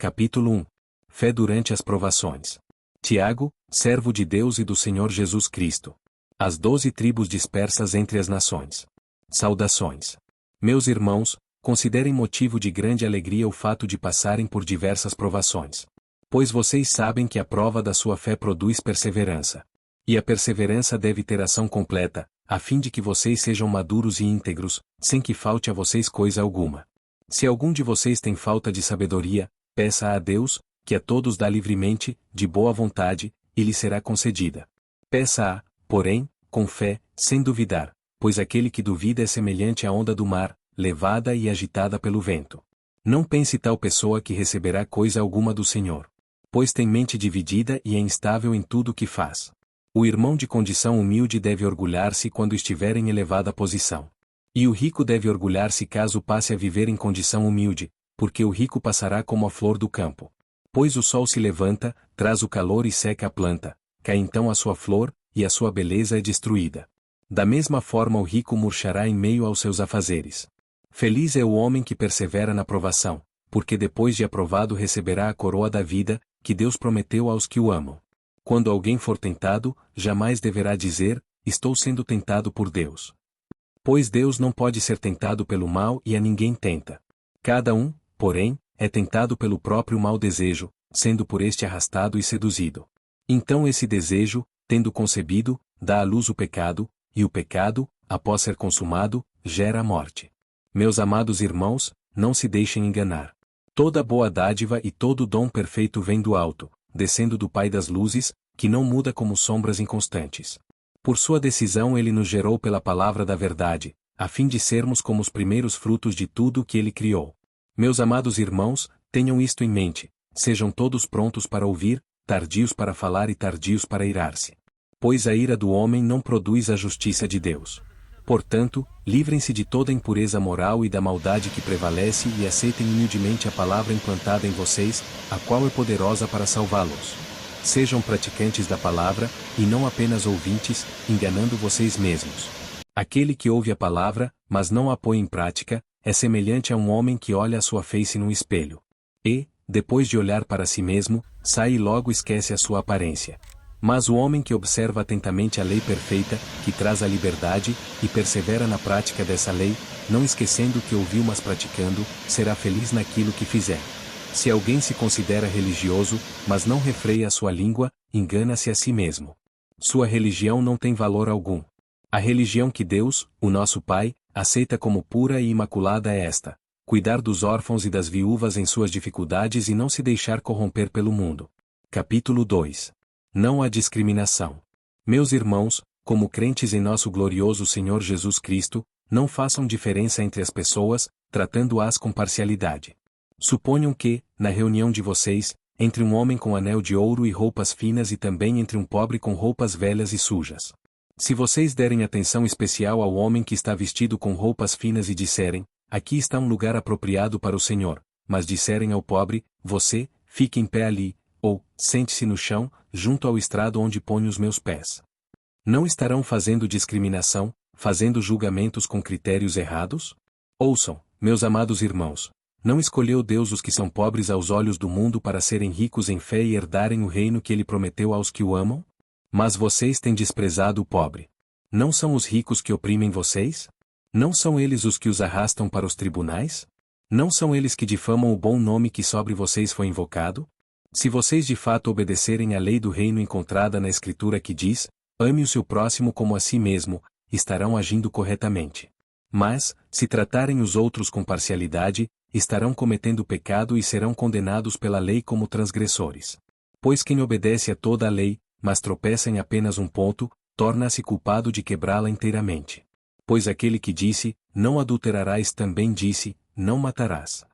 Capítulo 1. Fé durante as provações. Tiago, servo de Deus e do Senhor Jesus Cristo. As 12 tribos dispersas entre as nações. Saudações. Meus irmãos, considerem motivo de grande alegria o fato de passarem por diversas provações. Pois vocês sabem que a prova da sua fé produz perseverança. E a perseverança deve ter ação completa, a fim de que vocês sejam maduros e íntegros, sem que falte a vocês coisa alguma. Se algum de vocês tem falta de sabedoria, peça a Deus, que a todos dá livremente, de boa vontade, e lhe será concedida. Peça-a, porém, com fé, sem duvidar, pois aquele que duvida é semelhante à onda do mar, levada e agitada pelo vento. Não pense tal pessoa que receberá coisa alguma do Senhor. Pois tem mente dividida e é instável em tudo o que faz. O irmão de condição humilde deve orgulhar-se quando estiver em elevada posição. E o rico deve orgulhar-se caso passe a viver em condição humilde, porque o rico passará como a flor do campo. Pois o sol se levanta, traz o calor e seca a planta, cai então a sua flor, e a sua beleza é destruída. Da mesma forma o rico murchará em meio aos seus afazeres. Feliz é o homem que persevera na provação, porque depois de aprovado receberá a coroa da vida, que Deus prometeu aos que o amam. Quando alguém for tentado, jamais deverá dizer, estou sendo tentado por Deus. Pois Deus não pode ser tentado pelo mal e a ninguém tenta. Cada um, porém, é tentado pelo próprio mau desejo, sendo por este arrastado e seduzido. Então esse desejo, tendo concebido, dá à luz o pecado, e o pecado, após ser consumado, gera a morte. Meus amados irmãos, não se deixem enganar. Toda boa dádiva e todo dom perfeito vem do alto, descendo do Pai das luzes, que não muda como sombras inconstantes. Por sua decisão ele nos gerou pela palavra da verdade, a fim de sermos como os primeiros frutos de tudo o que ele criou. Meus amados irmãos, tenham isto em mente, sejam todos prontos para ouvir, tardios para falar e tardios para irar-se. Pois a ira do homem não produz a justiça de Deus. Portanto, livrem-se de toda impureza moral e da maldade que prevalece e aceitem humildemente a palavra implantada em vocês, a qual é poderosa para salvá-los. Sejam praticantes da palavra, e não apenas ouvintes, enganando vocês mesmos. Aquele que ouve a palavra, mas não a põe em prática, é semelhante a um homem que olha a sua face num espelho. E, depois de olhar para si mesmo, sai e logo esquece a sua aparência. Mas o homem que observa atentamente a lei perfeita, que traz a liberdade, e persevera na prática dessa lei, não esquecendo o que ouviu mas praticando, será feliz naquilo que fizer. Se alguém se considera religioso, mas não refreia a sua língua, engana-se a si mesmo. Sua religião não tem valor algum. A religião que Deus, o nosso Pai, aceita como pura e imaculada é esta: cuidar dos órfãos e das viúvas em suas dificuldades e não se deixar corromper pelo mundo. Capítulo 2. Não há discriminação. Meus irmãos, como crentes em nosso glorioso Senhor Jesus Cristo, não façam diferença entre as pessoas, tratando-as com parcialidade. Suponham que, na reunião de vocês, entre um homem com anel de ouro e roupas finas e também entre um pobre com roupas velhas e sujas. Se vocês derem atenção especial ao homem que está vestido com roupas finas e disserem, aqui está um lugar apropriado para o Senhor, mas disserem ao pobre, você, fique em pé ali, ou, sente-se no chão, junto ao estrado onde ponho os meus pés. Não estarão fazendo discriminação, fazendo julgamentos com critérios errados? Ouçam, meus amados irmãos. Não escolheu Deus os que são pobres aos olhos do mundo para serem ricos em fé e herdarem o reino que ele prometeu aos que o amam? Mas vocês têm desprezado o pobre. Não são os ricos que oprimem vocês? Não são eles os que os arrastam para os tribunais? Não são eles que difamam o bom nome que sobre vocês foi invocado? Se vocês de fato obedecerem à lei do reino encontrada na Escritura que diz, ame o seu próximo como a si mesmo, estarão agindo corretamente. Mas, se tratarem os outros com parcialidade, estarão cometendo pecado e serão condenados pela lei como transgressores. Pois quem obedece a toda a lei, mas tropeça em apenas um ponto, torna-se culpado de quebrá-la inteiramente. Pois aquele que disse, não adulterarás também disse, não matarás.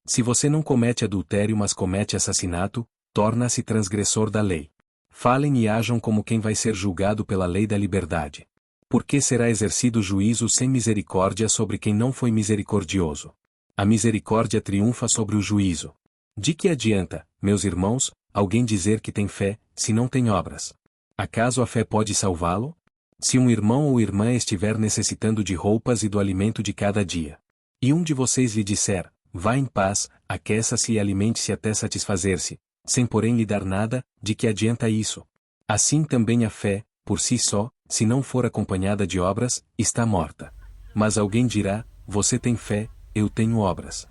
Se você não comete adultério mas comete assassinato, torna-se transgressor da lei. Falem e ajam como quem vai ser julgado pela lei da liberdade. Porque será exercido juízo sem misericórdia sobre quem não foi misericordioso. A misericórdia triunfa sobre o juízo. De que adianta, meus irmãos, alguém dizer que tem fé, se não tem obras? Acaso a fé pode salvá-lo? Se um irmão ou irmã estiver necessitando de roupas e do alimento de cada dia, e um de vocês lhe disser, Vá em paz, aqueça-se e alimente-se até satisfazer-se, sem porém lhe dar nada, de que adianta isso? Assim também a fé, por si só, se não for acompanhada de obras, está morta. Mas alguém dirá, você tem fé, eu tenho obras.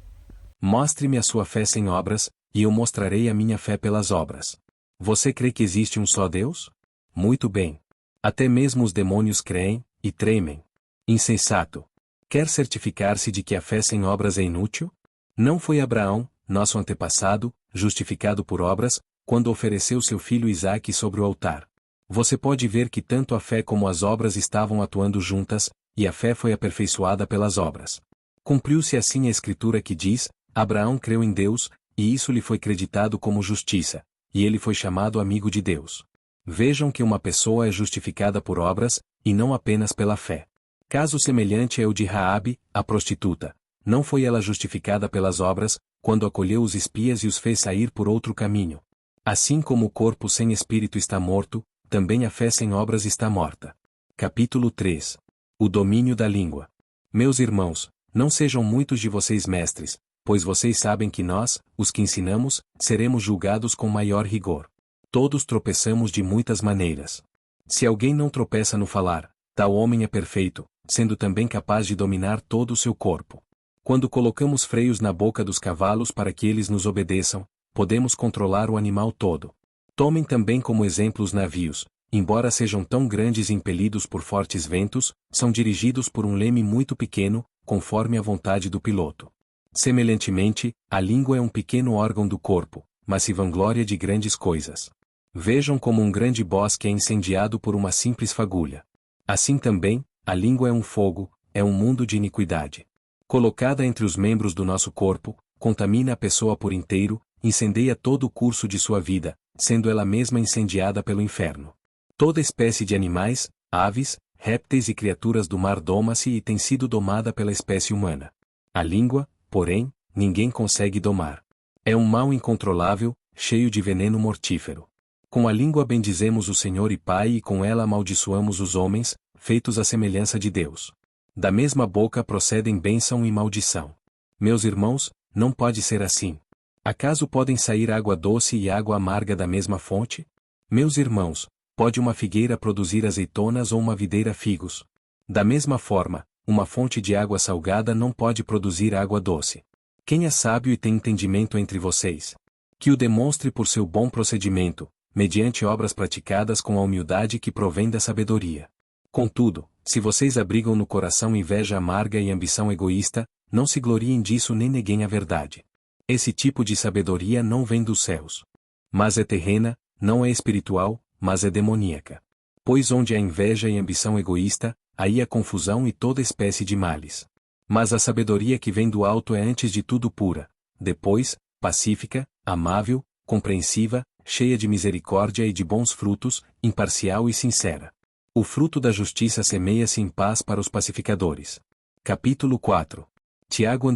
Mostre-me a sua fé sem obras, e eu mostrarei a minha fé pelas obras. Você crê que existe um só Deus? Muito bem. Até mesmo os demônios creem, e tremem. Insensato. Quer certificar-se de que a fé sem obras é inútil? Não foi Abraão, nosso antepassado, justificado por obras, quando ofereceu seu filho Isaque sobre o altar. Você pode ver que tanto a fé como as obras estavam atuando juntas, e a fé foi aperfeiçoada pelas obras. Cumpriu-se assim a escritura que diz, Abraão creu em Deus, e isso lhe foi creditado como justiça, e ele foi chamado amigo de Deus. Vejam que uma pessoa é justificada por obras, e não apenas pela fé. Caso semelhante é o de Raabe, a prostituta. Não foi ela justificada pelas obras, quando acolheu os espias e os fez sair por outro caminho. Assim como o corpo sem espírito está morto, também a fé sem obras está morta. Capítulo 3. O domínio da língua. Meus irmãos, não sejam muitos de vocês mestres, pois vocês sabem que nós, os que ensinamos, seremos julgados com maior rigor. Todos tropeçamos de muitas maneiras. Se alguém não tropeça no falar, tal homem é perfeito, sendo também capaz de dominar todo o seu corpo. Quando colocamos freios na boca dos cavalos para que eles nos obedeçam, podemos controlar o animal todo. Tomem também como exemplo os navios, embora sejam tão grandes e impelidos por fortes ventos, são dirigidos por um leme muito pequeno, conforme a vontade do piloto. Semelhantemente, a língua é um pequeno órgão do corpo, mas se vangloria de grandes coisas. Vejam como um grande bosque é incendiado por uma simples fagulha. Assim também, a língua é um fogo, é um mundo de iniquidade. Colocada entre os membros do nosso corpo, contamina a pessoa por inteiro, incendeia todo o curso de sua vida, sendo ela mesma incendiada pelo inferno. Toda espécie de animais, aves, répteis e criaturas do mar doma-se e tem sido domada pela espécie humana. A língua, porém, ninguém consegue domar. É um mal incontrolável, cheio de veneno mortífero. Com a língua bendizemos o Senhor e Pai e com ela amaldiçoamos os homens, feitos à semelhança de Deus. Da mesma boca procedem bênção e maldição. Meus irmãos, não pode ser assim. Acaso podem sair água doce e água amarga da mesma fonte? Meus irmãos, pode uma figueira produzir azeitonas ou uma videira figos? Da mesma forma, uma fonte de água salgada não pode produzir água doce. Quem é sábio e tem entendimento entre vocês? Que o demonstre por seu bom procedimento, mediante obras praticadas com a humildade que provém da sabedoria. Contudo, se vocês abrigam no coração inveja amarga e ambição egoísta, não se gloriem disso nem neguem a verdade. Esse tipo de sabedoria não vem dos céus. Mas é terrena, não é espiritual, mas é demoníaca. Pois onde há inveja e ambição egoísta, aí há confusão e toda espécie de males. Mas a sabedoria que vem do alto é antes de tudo pura, depois, pacífica, amável, compreensiva, cheia de misericórdia e de bons frutos, imparcial e sincera. O fruto da justiça semeia-se em paz para os pacificadores. Capítulo 4. Tiago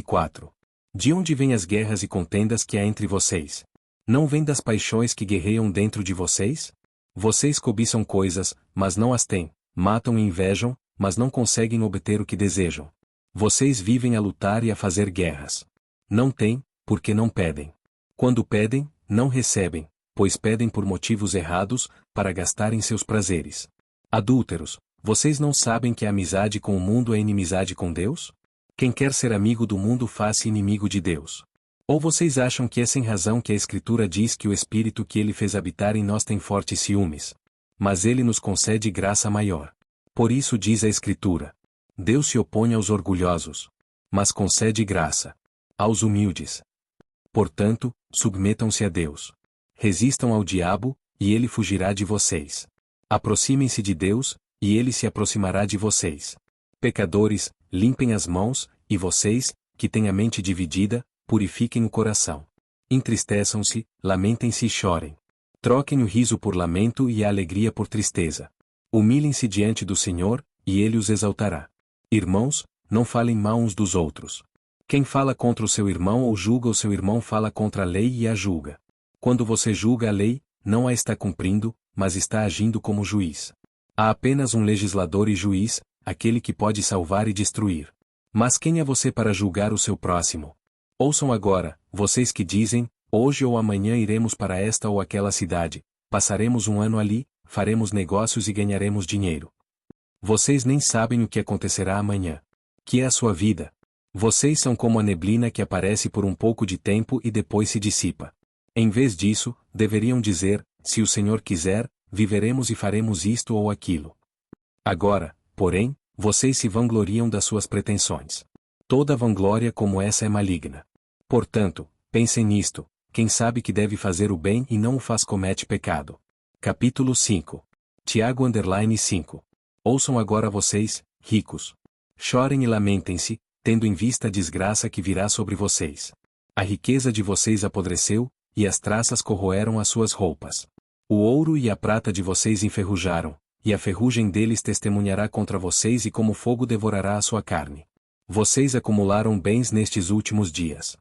4. De onde vêm as guerras e contendas que há entre vocês? Não vêm das paixões que guerreiam dentro de vocês? Vocês cobiçam coisas, mas não as têm, matam e invejam, mas não conseguem obter o que desejam. Vocês vivem a lutar e a fazer guerras. Não têm, porque não pedem. Quando pedem, não recebem, pois pedem por motivos errados, para gastarem seus prazeres. Adúlteros, vocês não sabem que a amizade com o mundo é inimizade com Deus? Quem quer ser amigo do mundo faz-se inimigo de Deus. Ou vocês acham que é sem razão que a Escritura diz que o Espírito que Ele fez habitar em nós tem fortes ciúmes? Mas Ele nos concede graça maior. Por isso diz a Escritura: Deus se opõe aos orgulhosos, mas concede graça aos humildes. Portanto, submetam-se a Deus. Resistam ao diabo, e ele fugirá de vocês. Aproximem-se de Deus, e ele se aproximará de vocês. Pecadores, limpem as mãos, e vocês, que têm a mente dividida, purifiquem o coração. Entristeçam-se, lamentem-se e chorem. Troquem o riso por lamento e a alegria por tristeza. Humilhem-se diante do Senhor, e Ele os exaltará. Irmãos, não falem mal uns dos outros. Quem fala contra o seu irmão ou julga o seu irmão fala contra a lei e a julga. Quando você julga a lei, não a está cumprindo, mas está agindo como juiz. Há apenas um legislador e juiz, aquele que pode salvar e destruir. Mas quem é você para julgar o seu próximo? Ouçam agora, vocês que dizem, hoje ou amanhã iremos para esta ou aquela cidade, passaremos um ano ali, faremos negócios e ganharemos dinheiro. Vocês nem sabem o que acontecerá amanhã. Que é a sua vida? Vocês são como a neblina que aparece por um pouco de tempo e depois se dissipa. Em vez disso, deveriam dizer, se o Senhor quiser, viveremos e faremos isto ou aquilo. Agora, porém, vocês se vangloriam das suas pretensões. Toda vanglória como essa é maligna. Portanto, pensem nisto, quem sabe que deve fazer o bem e não o faz comete pecado. Capítulo 5. Tiago 5. Ouçam agora vocês, ricos. Chorem e lamentem-se, tendo em vista a desgraça que virá sobre vocês. A riqueza de vocês apodreceu, e as traças corroeram as suas roupas. O ouro e a prata de vocês enferrujaram, e a ferrugem deles testemunhará contra vocês e como fogo devorará a sua carne. Vocês acumularam bens nestes últimos dias.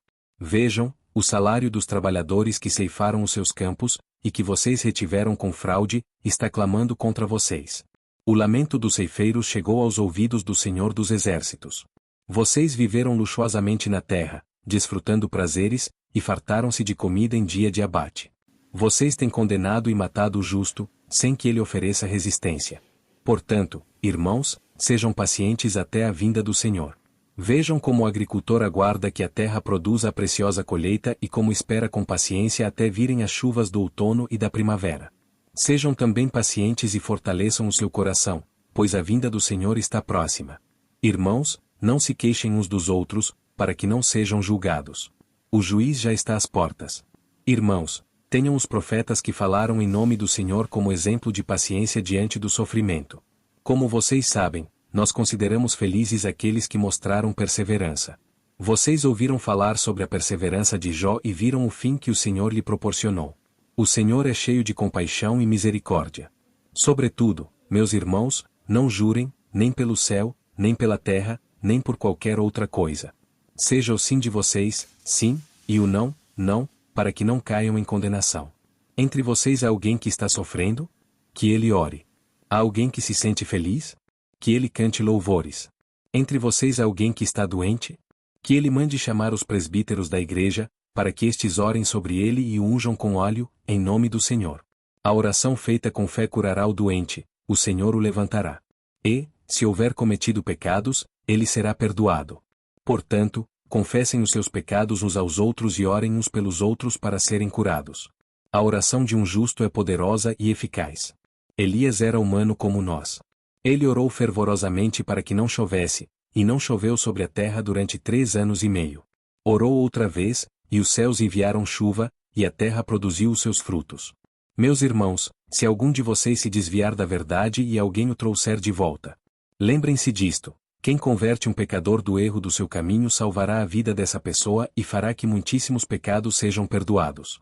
Vejam, o salário dos trabalhadores que ceifaram os seus campos, e que vocês retiveram com fraude, está clamando contra vocês. O lamento dos ceifeiros chegou aos ouvidos do Senhor dos Exércitos. Vocês viveram luxuosamente na terra, desfrutando prazeres, e fartaram-se de comida em dia de abate. Vocês têm condenado e matado o justo, sem que ele ofereça resistência. Portanto, irmãos, sejam pacientes até a vinda do Senhor. Vejam como o agricultor aguarda que a terra produza a preciosa colheita e como espera com paciência até virem as chuvas do outono e da primavera. Sejam também pacientes e fortaleçam o seu coração, pois a vinda do Senhor está próxima. Irmãos, não se queixem uns dos outros, para que não sejam julgados. O juiz já está às portas. Irmãos, tenham os profetas que falaram em nome do Senhor como exemplo de paciência diante do sofrimento. Como vocês sabem, nós consideramos felizes aqueles que mostraram perseverança. Vocês ouviram falar sobre a perseverança de Jó e viram o fim que o Senhor lhe proporcionou. O Senhor é cheio de compaixão e misericórdia. Sobretudo, meus irmãos, não jurem, nem pelo céu, nem pela terra, nem por qualquer outra coisa. Seja o sim de vocês, sim, e o não, não, para que não caiam em condenação. Entre vocês há alguém que está sofrendo? Que ele ore. Há alguém que se sente feliz? Que ele cante louvores. Entre vocês há alguém que está doente? Que ele mande chamar os presbíteros da igreja, para que estes orem sobre ele e o unjam com óleo, em nome do Senhor. A oração feita com fé curará o doente, o Senhor o levantará. E, se houver cometido pecados, ele será perdoado. Portanto, confessem os seus pecados uns aos outros e orem uns pelos outros para serem curados. A oração de um justo é poderosa e eficaz. Elias era humano como nós. Ele orou fervorosamente para que não chovesse, e não choveu sobre a terra durante 3 anos e meio. Orou outra vez, e os céus enviaram chuva, e a terra produziu os seus frutos. Meus irmãos, se algum de vocês se desviar da verdade e alguém o trouxer de volta, lembrem-se disto: quem converte um pecador do erro do seu caminho salvará a vida dessa pessoa e fará que muitíssimos pecados sejam perdoados.